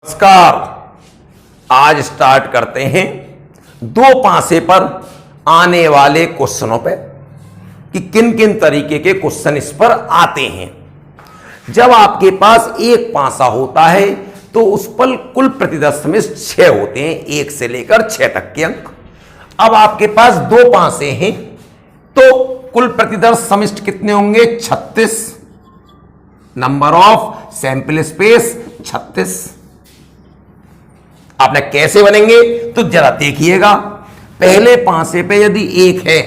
नमस्कार। आज स्टार्ट करते हैं दो पासे पर आने वाले क्वेश्चनों पे कि किन किन तरीके के क्वेश्चन इस पर आते हैं। जब आपके पास एक पासा होता है तो उस पर कुल प्रतिदर्श में 6 होते हैं, 1 से लेकर 6 तक के अंक। अब आपके पास दो पासे हैं तो कुल प्रतिदर्श समिष्ट कितने होंगे? 36। Number of sample space 36। आपने कैसे बनेंगे तो जरा देखिएगा। पहले पासे पे यदि 1 है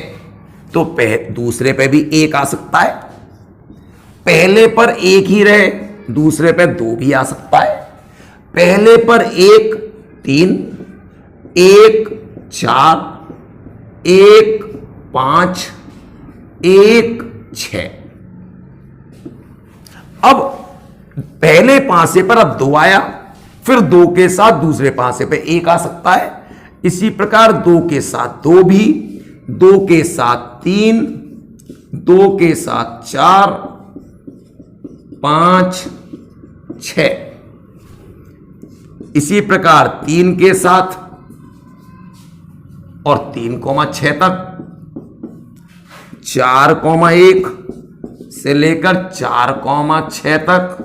तो दूसरे पे भी 1 आ सकता है। पहले पर 1 ही रहे दूसरे पे 2 भी आ सकता है। पहले पर 1 3, 1 4, 1 5, 1 6। अब पहले पासे पर अब 2 आया, फिर 2 के साथ दूसरे पासे पे 1 आ सकता है। इसी प्रकार 2 के साथ 2 भी, 2 के साथ 3, 2 के साथ 4, 5 6। इसी प्रकार 3 के साथ और 3,6 तक, 4,1 से लेकर 4,6 तक,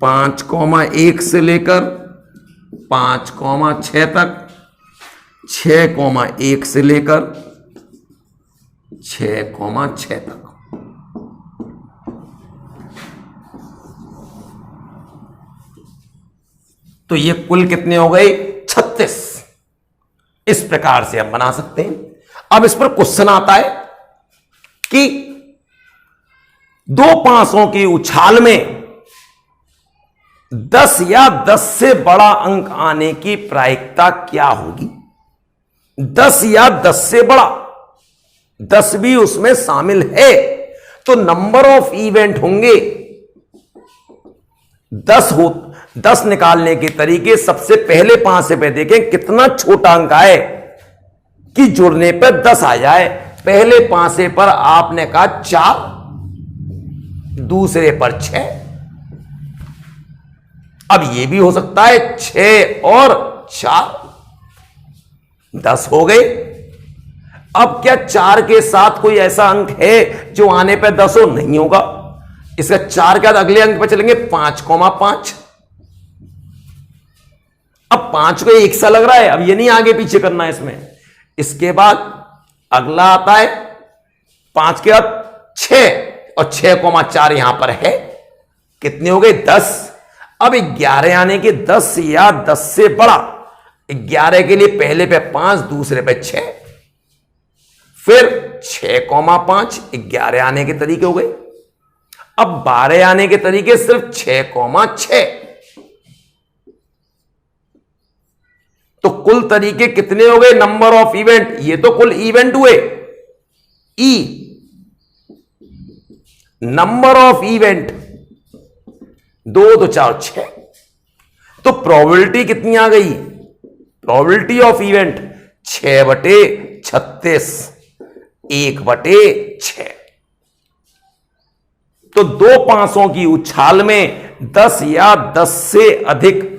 5,1 से लेकर 5,6 तक, 6,1 से लेकर 6,6 तक। तो ये कुल कितने हो गए? 36। इस प्रकार से हम बना सकते हैं। अब इस पर क्वेश्चन आता है कि दो पासों की उछाल में 10 या 10 से बड़ा अंक आने की प्रायिकता क्या होगी? 10 या 10 से बड़ा, 10 भी उसमें शामिल है तो नंबर ऑफ इवेंट होंगे 10 निकालने के तरीके सबसे पहले पासे पे देखें कितना छोटा अंक आए कि जुड़ने पर 10 आ जाए। पहले पासे पर आपने कहा 4, दूसरे पर 6। अब यह भी हो सकता है 6 और 4 10 हो गए। अब क्या 4 के साथ कोई ऐसा अंक है जो आने पे 10 हो? नहीं होगा। इसका 4 के बाद अगले अंक पे चलेंगे 5,5। अब 5 को एक सा लग रहा है, अब ये नहीं आगे पीछे करना है इसमें। इसके बाद अगला आता है 5 के बाद 6 और 6,4 यहां पर है। कितने हो गए? 10। अब 11 आने के 10 या 10 से बड़ा, 11 के लिए पहले पे 5, दूसरे पे 6, फिर 6,5, 11 आने के तरीके हो गए। अब 12 आने के तरीके सिर्फ 6,6। तो कुल तरीके कितने हो गए? नंबर ऑफ इवेंट, ये तो कुल इवेंट हुए। ई नंबर ऑफ इवेंट 2 2 4 6। तो प्रोबेबिलिटी कितनी आ गई? Probability of event 6/36, 1/6। तो दो पासों की उछाल में 10 या 10 से अधिक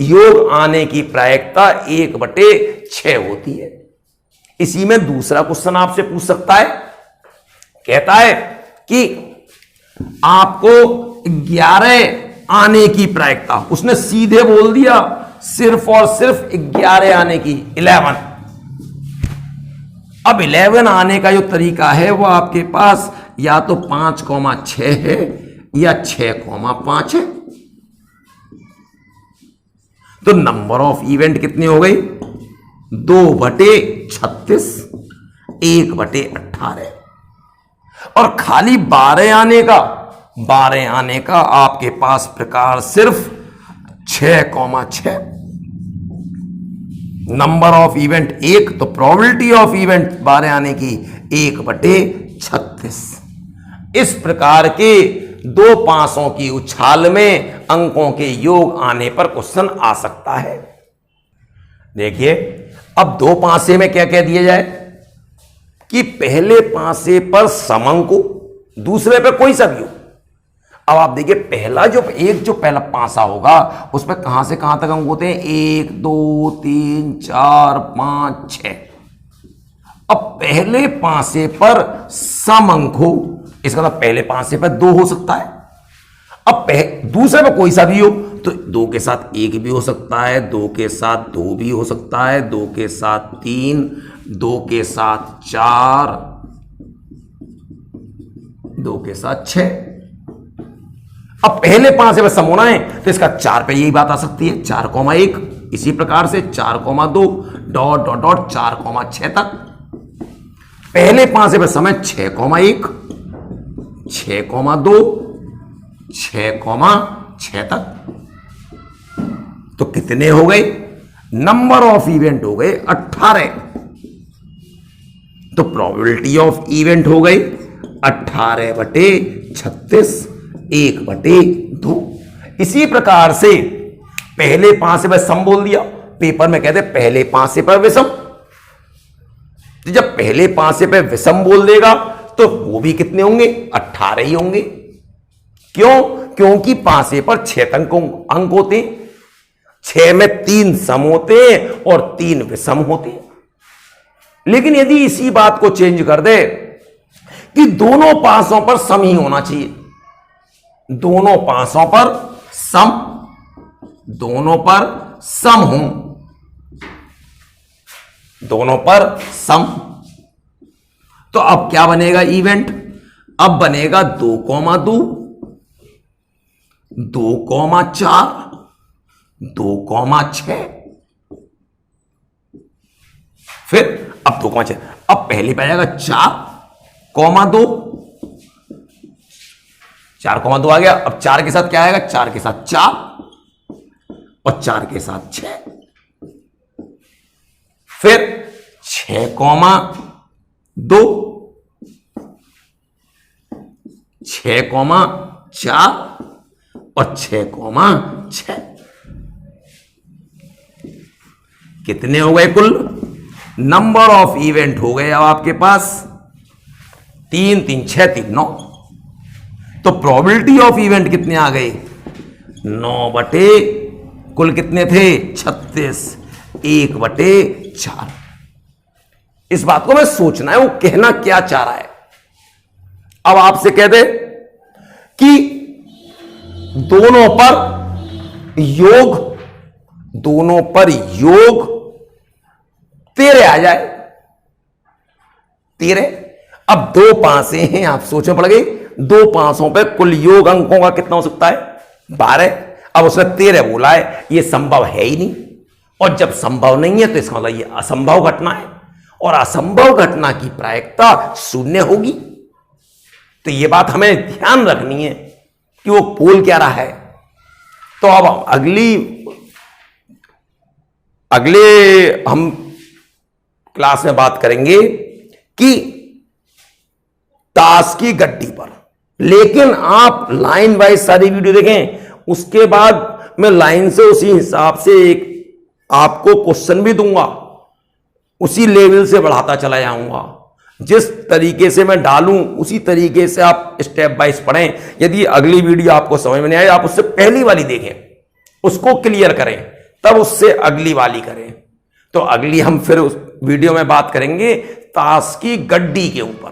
योग आने की प्रायिकता 1/6 होती है। इसी में दूसरा क्वेश्चन आपसे पूछ सकता है, कहता है कि आपको 11 आने की प्रायिकता, उसने सीधे बोल दिया सिर्फ और सिर्फ 11 आने की, 11। अब 11 आने का जो तरीका है वो आपके पास या तो 5,6 है या 6,5 है। तो नंबर ऑफ इवेंट कितने हो गए? 2/36, 1/18। और खाली 12 आने का आपके पास प्रकार सिर्फ 6,6। नंबर ऑफ इवेंट 1, तो प्रोबेबिलिटी ऑफ इवेंट 12 आने की 1/36। इस प्रकार के दो पासों की उछाल में अंकों के योग आने पर क्वेश्चन आ सकता है। देखिए, अब दो पासे में क्या कह दिया जाए कि पहले पासे पर सम अंक हो, दूसरे पे कोई सा भी हो। अब आप देखिए पहला जो पहला पासा होगा उसमें कहां से कहां तक अंक होते हैं, 1 2 3 4 5 6। अब पहले पासे पर सम अंक हो, इसका मतलब पहले पासे पर 2 हो सकता है। अब दूसरे में कोई सा भी हो तो 2 के साथ 1 भी हो सकता है, 2 के साथ 2 भी हो सकता है, 2 के साथ 3, 2 के साथ 4, 2 के साथ 6। अब पहले पासे में सम होना है तो इसका 4 पे यही बात आ सकती है, 4,1। इसी प्रकार से 4,2 डॉट डॉट डॉट 4,6 तक। पहले पासे में सम है 6,1, 6,2, 6,6 तक। तो कितने हो गए, नंबर ऑफ इवेंट हो गए 18। तो प्रोबेबिलिटी ऑफ इवेंट हो गई 18/36, 1/2। इसी प्रकार से पहले पासे पर सम बोल दिया, पेपर में कहते पहले पासे पर विषम। तो जब पहले पासे पर विषम बोल देगा तो वो भी कितने होंगे, 18 ही होंगे। क्यों, क्योंकि पासे पर 6 अंक होते हैं, 6 में 3 सम होते हैं और 3 विषम होते हैं। लेकिन यदि इसी बात को चेंज कर दे कि दोनों पासों पर सम ही होना चाहिए, दोनों पासों पर सम, दोनों पर सम हो, दोनों पर सम, तो अब क्या बनेगा इवेंट, अब बनेगा 2,2, 2,4, 2,6। फिर अब 2,6, अब पहले पे आएगा 4,2, 4,2 आ गया। अब 4 के साथ क्या आएगा, 4 के साथ 4 और 4 के साथ 6। फिर 6,2, 6,4 और 6,6। कितने हो गए कुल, नंबर ऑफ इवेंट हो गए अब आपके पास 3 3 6 3 9। तो प्रोबेबिलिटी ऑफ इवेंट कितने आ गए, 9 कुल कितने थे 36, 1/4। इस बात को मैं सोचना है वो कहना क्या चाह रहा है। अब आपसे कह दे कि दोनों पर योग, दोनों पर योग 13 आ जाए, 13। अब 2 पासे हैं, आप सोचने पड़ गई, 2 पासों पे कुल योग अंकों का कितना हो सकता है, 12। अब उसने 13 बोला है, यह संभव है ही नहीं। और जब संभव नहीं है तो इसका मतलब यह असंभव घटना है, और असंभव घटना की प्रायिकता 0 होगी। तो यह बात हमें ध्यान रखनी है कि वो बोल क्या रहा है। तो अब अगले हम क्लास में बात करेंगे कि ताश की गड्डी पर, लेकिन आप लाइन वाइज सारी वीडियो देखें, उसके बाद मैं लाइन से उसी हिसाब से एक आपको क्वेश्चन भी दूंगा, उसी लेवल से बढ़ाता चला जाऊंगा। जिस तरीके से मैं डालूं उसी तरीके से आप स्टेप बाइज पढ़ें। यदि अगली वीडियो आपको समझ में नहीं आई, आप उससे पहली वाली देखें, उसको क्लियर करें, तब उससे अगली वाली करें। तो अगली हम फिर उस वीडियो में बात करेंगे ताश की गड्डी के ऊपर।